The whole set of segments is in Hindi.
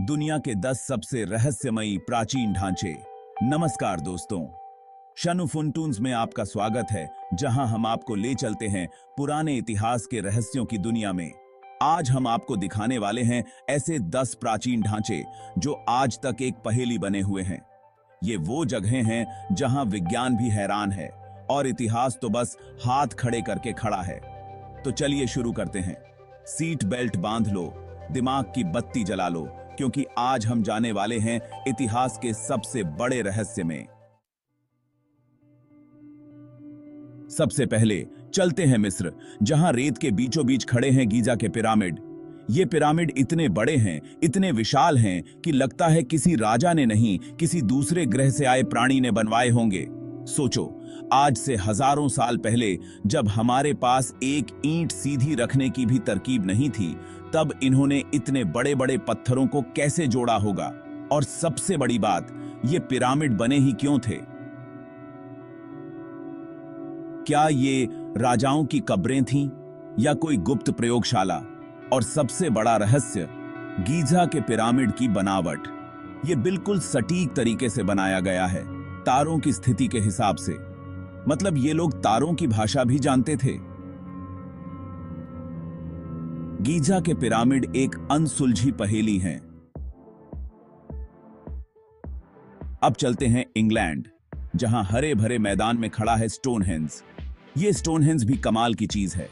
दुनिया के 10 सबसे रहस्यमयी प्राचीन ढांचे। नमस्कार दोस्तों, शनुफुनटून्स में आपका स्वागत है, जहां हम आपको ले चलते हैं पुराने इतिहास के रहस्यों की दुनिया में। आज हम आपको दिखाने वाले हैं ऐसे 10 प्राचीन ढांचे जो आज तक एक पहेली बने हुए हैं। ये वो जगहें हैं जहां विज्ञान भी हैरान है और इतिहास तो बस हाथ खड़े करके खड़ा है। तो चलिए शुरू करते हैं। सीट बेल्ट बांध लो, दिमाग की बत्ती जला लो, क्योंकि आज हम जाने वाले हैं इतिहास के सबसे बड़े रहस्य में। सबसे पहले चलते हैं मिस्र, जहां रेत के बीचों बीच खड़े हैं गीजा के पिरामिड। ये पिरामिड इतने बड़े हैं, इतने विशाल हैं कि लगता है किसी राजा ने नहीं, किसी दूसरे ग्रह से आए प्राणी ने बनवाए होंगे। सोचो, आज से हजारों साल पहले जब हमारे पास एक ईंट सीधी रखने की भी तरकीब नहीं थी, तब इन्होंने इतने बड़े बड़े पत्थरों को कैसे जोड़ा होगा। और सबसे बड़ी बात, ये पिरामिड बने ही क्यों थे? क्या ये राजाओं की कब्रें थीं या कोई गुप्त प्रयोगशाला? और सबसे बड़ा रहस्य, गीजा के पिरामिड की बनावट। ये बिल्कुल सटीक तरीके से बनाया गया है, तारों की स्थिति के हिसाब से। मतलब ये लोग तारों की भाषा भी जानते थे। गीजा के पिरामिड एक अनसुलझी पहेली हैं। अब चलते हैं इंग्लैंड, जहां हरे भरे मैदान में खड़ा है स्टोनहेंज। ये स्टोनहेंज भी कमाल की चीज है।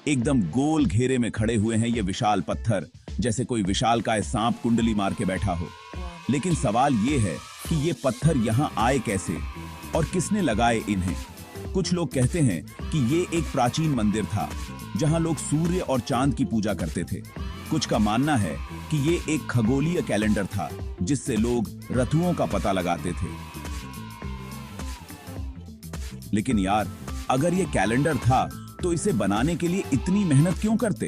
एकदम गोल घेरे में खड़े हुए हैं ये विशाल पत्थर, जैसे कोई विशालकाय सांप कुंडली मार के बैठा हो। लेकिन सवाल ये है कि ये पत्थर यहां आए कैसे और किसने लगाए इन्हें। कुछ लोग कहते हैं कि ये एक प्राचीन मंदिर था जहां लोग सूर्य और चांद की पूजा करते थे। कुछ का मानना है कि ये एक खगोलीय कैलेंडर था जिससे लोग ऋतुओं का पता लगाते थे। लेकिन यार, अगर ये कैलेंडर था तो इसे बनाने के लिए इतनी मेहनत क्यों करते?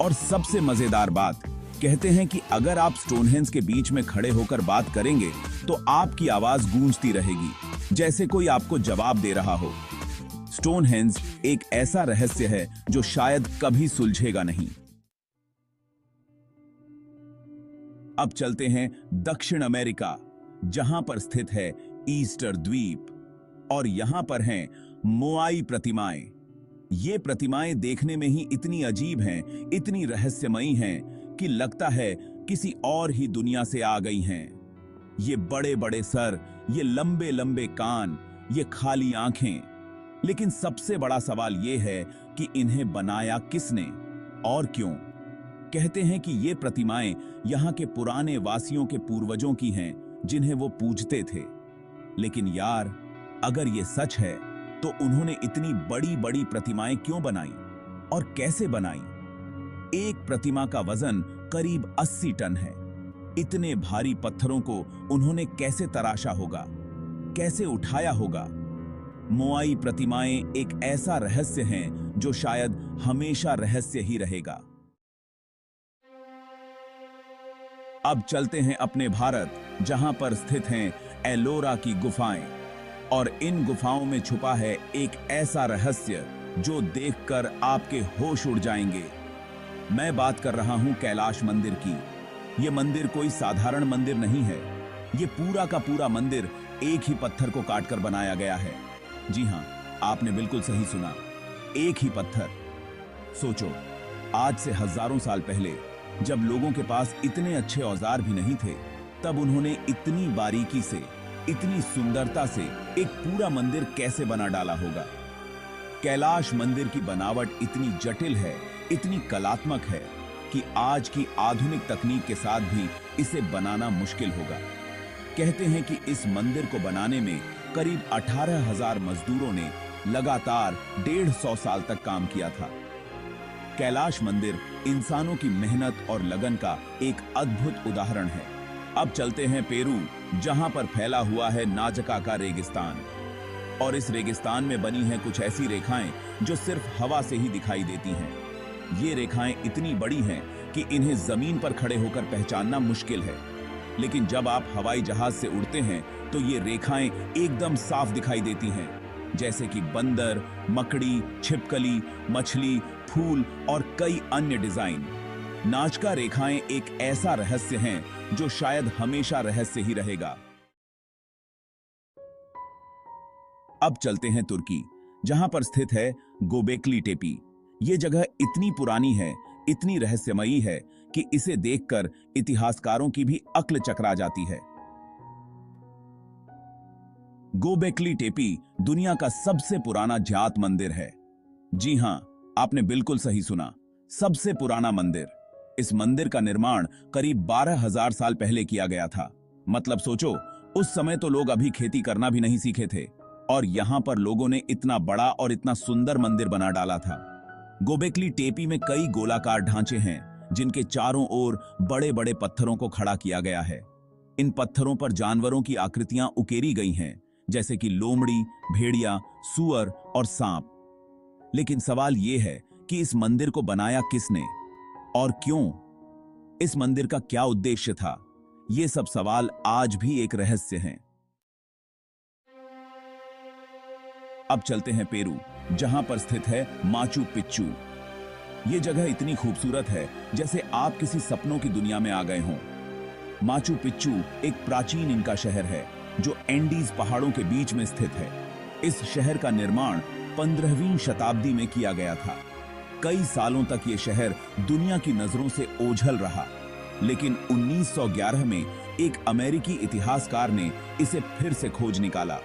और सबसे मजेदार बात, कहते हैं कि अगर आप स्टोनहेंज के बीच में खड़े होकर बात करेंगे तो आपकी आवाज गूंजती रहेगी, जैसे कोई आपको जवाब दे रहा हो। स्टोनहेंज एक ऐसा रहस्य है जो शायद कभी सुलझेगा नहीं। अब चलते हैं दक्षिण अमेरिका, जहां पर स्थित है ईस्टर द्वीप, और यहां पर हैं मोआई प्रतिमाएं। ये प्रतिमाएं देखने में ही इतनी अजीब हैं, इतनी रहस्यमयी हैं कि लगता है किसी और ही दुनिया से आ गई हैं। ये बड़े बड़े सर, ये लंबे लंबे कान, ये खाली आंखें। लेकिन सबसे बड़ा सवाल ये है कि इन्हें बनाया किसने और क्यों? कहते हैं कि ये प्रतिमाएं यहाँ के पुराने वासियों के पूर्वजों की हैं, जिन्हें वो पूजते थे। लेकिन यार, अगर ये सच है तो उन्होंने इतनी बड़ी बड़ी प्रतिमाएं क्यों बनाई और कैसे बनाई? एक प्रतिमा का वजन करीब 80 टन है। इतने भारी पत्थरों को उन्होंने कैसे तराशा होगा, कैसे उठाया होगा? मोआई प्रतिमाएं एक ऐसा रहस्य हैं जो शायद हमेशा रहस्य ही रहेगा। अब चलते हैं अपने भारत, जहां पर स्थित हैं एलोरा की गुफाएं। और इन गुफाओं में छुपा है एक ऐसा रहस्य जो देखकर आपके होश उड़ जाएंगे। मैं बात कर रहा हूं कैलाश मंदिर की। यह मंदिर कोई साधारण मंदिर नहीं है। यह पूरा का पूरा मंदिर एक ही पत्थर को काटकर बनाया गया है। जी हां, आपने बिल्कुल सही सुना, एक ही पत्थर। सोचो, आज से हजारों साल पहले जब लोगों के पास इतने अच्छे औजार भी नहीं थे, तब उन्होंने इतनी बारीकी से, इतनी सुंदरता से एक पूरा मंदिर कैसे बना डाला होगा। कैलाश मंदिर की बनावट इतनी जटिल है, इतनी कलात्मक है कि आज की आधुनिक तकनीक के साथ भी इसे बनाना मुश्किल होगा। कहते हैं कि इस मंदिर को बनाने में करीब 18,000 मजदूरों ने लगातार 150 साल तक काम किया था। कैलाश मंदिर इंसानों की मेहनत और लगन का एक अद्भुत उदाहरण है। अब चलते हैं पेरू, जहां पर फैला हुआ है नाजका का रेगिस्तान। और इस रेगिस्तान में बनी हैं कुछ ऐसी रेखाएं जो सिर्फ हवा से ही दिखाई देती हैं। ये रेखाएं इतनी बड़ी हैं कि इन्हें जमीन पर खड़े होकर पहचानना मुश्किल है। लेकिन जब आप हवाई जहाज से उड़ते हैं तो ये रेखाएं एकदम साफ दिखाई देती हैं, जैसे कि बंदर, मकड़ी, छिपकली, मछली, फूल और कई अन्य डिजाइन। नाजका रेखाएं एक ऐसा रहस्य हैं जो शायद हमेशा रहस्य ही रहेगा। अब चलते हैं तुर्की, जहां पर स्थित है गोबेकली टेपी। यह जगह इतनी पुरानी है, इतनी रहस्यमयी है कि इसे देखकर इतिहासकारों की भी अक्ल चकरा जाती है। गोबेकली टेपी दुनिया का सबसे पुराना जात मंदिर है। जी हां, आपने बिल्कुल सही सुना, सबसे पुराना मंदिर। इस मंदिर का निर्माण करीब 12,000 साल पहले किया गया था। मतलब सोचो, उस समय तो लोग अभी खेती करना भी नहीं सीखे थे, और यहां पर लोगों ने इतना बड़ा और इतना सुंदर मंदिर बना डाला था। गोबेकली टेपी में कई गोलाकार ढांचे हैं, जिनके चारों ओर बड़े बड़े पत्थरों को खड़ा किया गया है। इन पत्थरों पर जानवरों की आकृतियां उकेरी गई हैं, जैसे कि लोमड़ी, भेड़िया, सूअर और सांप। लेकिन सवाल यह है कि इस मंदिर को बनाया किसने और क्यों? इस मंदिर का क्या उद्देश्य था? ये सब सवाल आज भी एक रहस्य हैं। अब चलते हैं पेरू, जहां पर स्थित है माचू पिच्चू। यह जगह इतनी खूबसूरत है जैसे आप किसी सपनों की दुनिया में आ गए हों। माचू पिच्चू एक प्राचीन इनका शहर है जो एंडीज पहाड़ों के बीच में स्थित है। इस शहर का निर्माण 15वीं शताब्दी में किया गया था। कई सालों तक यह शहर दुनिया की नजरों से ओझल रहा, लेकिन 1911 में एक अमेरिकी इतिहासकार ने इसे फिर से खोज निकाला।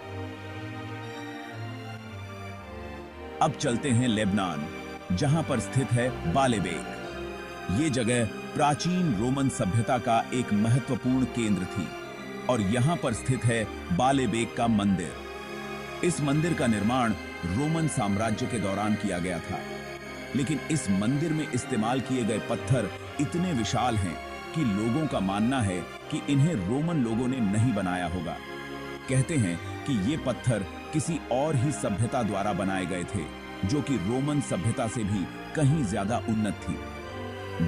अब चलते हैं लेबनान, जहां पर स्थित है बालेबेक। ये जगह प्राचीन रोमन सभ्यता का एक महत्वपूर्ण केंद्र थी, और यहां पर स्थित है बालेबेक का मंदिर। इस मंदिर का निर्माण रोमन साम्राज्य के दौरान किया गया था, लेकिन इस मंदिर में इस्तेमाल किए गए पत्थर इतने विशाल हैं कि लोगों का मानना है कि इन्हें रोमन लोगों ने नहीं बनाया होगा। कहते हैं कि ये पत्थर किसी और ही सभ्यता द्वारा बनाए गए थे, जो कि रोमन सभ्यता से भी कहीं ज्यादा उन्नत थी।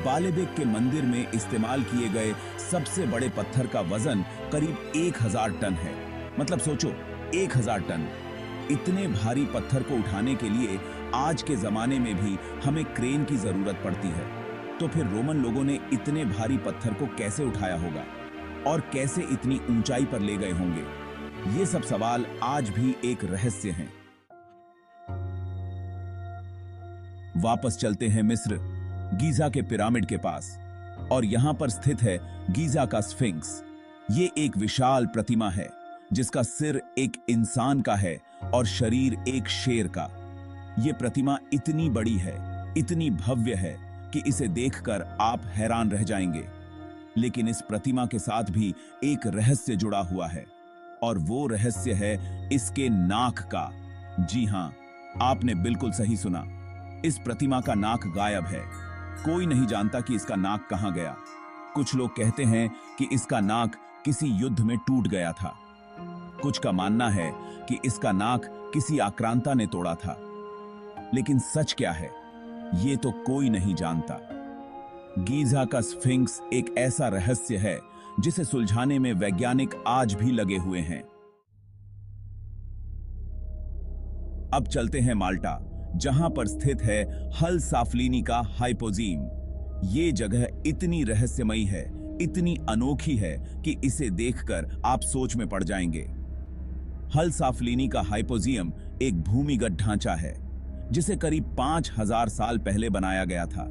बालेबेक के मंदिर में इस्तेमाल किए गए सबसे बड़े पत्थर का वजन करीब 1000 टन है। मतलब सोचो, 1000 टन। इतने भारी पत्थर को उठाने के लिए आज के जमाने में भी हमें क्रेन की जरूरत पड़ती है। तो फिर रोमन लोगों ने इतने भारी पत्थर को कैसे उठाया होगा और कैसे इतनी ऊंचाई पर ले गए होंगे? ये सब सवाल आज भी एक रहस्य हैं। वापस चलते हैं मिस्र, गीजा के पिरामिड के पास, और यहां पर स्थित है गीजा का स्फिंक्स। ये एक विशाल प्रतिमा है जिसका सिर एक इंसान का है और शरीर एक शेर का। ये प्रतिमा इतनी बड़ी है, इतनी भव्य है कि इसे देखकर आप हैरान रह जाएंगे। लेकिन इस प्रतिमा के साथ भी एक रहस्य जुड़ा हुआ है, और वो रहस्य है इसके नाक का। जी हां, आपने बिल्कुल सही सुना, इस प्रतिमा का नाक गायब है। कोई नहीं जानता कि इसका नाक कहां गया। कुछ लोग कहते हैं कि इसका नाक किसी युद्ध में टूट गया था। कुछ का मानना है कि इसका नाक किसी आक्रांता ने तोड़ा था। लेकिन सच क्या है, ये तो कोई नहीं जानता। गीजा का स्फिंक्स एक ऐसा रहस्य है जिसे सुलझाने में वैज्ञानिक आज भी लगे हुए हैं। अब चलते हैं माल्टा, जहां पर स्थित है हल साफलिनी का हाइपोजीम। ये जगह इतनी रहस्यमयी है, इतनी अनोखी है कि इसे देखकर आप सोच में पड़ जाएंगे। हल साफलिनी का हाइपोजियम एक भूमिगत ढांचा है जिसे करीब 5000 साल पहले बनाया गया था।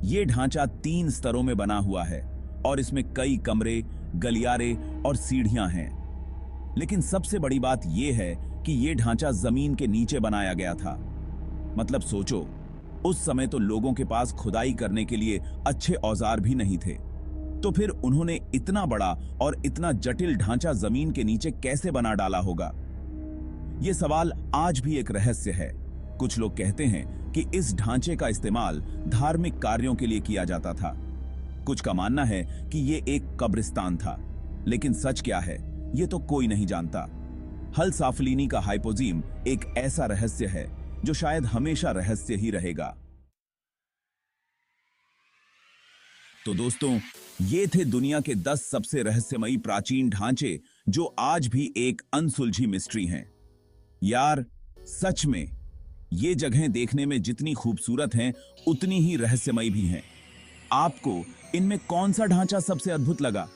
यह ढांचा 3 स्तरों में बना हुआ है और इसमें कई कमरे, गलियारे और सीढ़ियां हैं। लेकिन सबसे बड़ी बात यह है कि यह ढांचा जमीन के नीचे बनाया गया था। मतलब सोचो, उस समय तो लोगों के पास खुदाई करने के लिए अच्छे औजार भी नहीं थे, तो फिर उन्होंने इतना बड़ा और इतना जटिल ढांचा जमीन के नीचे कैसे बना डाला होगा? यह सवाल आज भी एक रहस्य है। कुछ लोग कहते हैं कि इस ढांचे का इस्तेमाल धार्मिक कार्यों के लिए किया जाता था। कुछ का मानना है कि यह एक कब्रिस्तान था। लेकिन सच क्या है, यह तो कोई नहीं जानता। हल साफलिनी का हाइपोजीम एक ऐसा रहस्य है जो शायद हमेशा रहस्य ही रहेगा। तो दोस्तों, ये थे दुनिया के 10 सबसे रहस्यमयी प्राचीन ढांचे जो आज भी एक अनसुलझी मिस्ट्री हैं। यार, सच में ये जगहें देखने में जितनी खूबसूरत हैं, उतनी ही रहस्यमयी भी हैं। आपको इनमें कौन सा ढांचा सबसे अद्भुत लगा?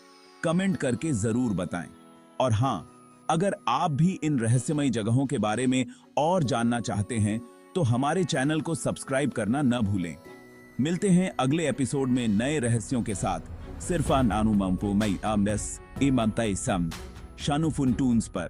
कमेंट करके जरूर बताएं। और हाँ, अगर आप भी इन रहस्यमयी जगहों के बारे में और जानना चाहते हैं तो हमारे चैनल को सब्सक्राइब करना न भूलें। मिलते हैं अगले एपिसोड में नए रहस्यों के साथ। सिर्फ नानु मंपो मई आमनेस इमंतई सम शानुफुन टून्स पर।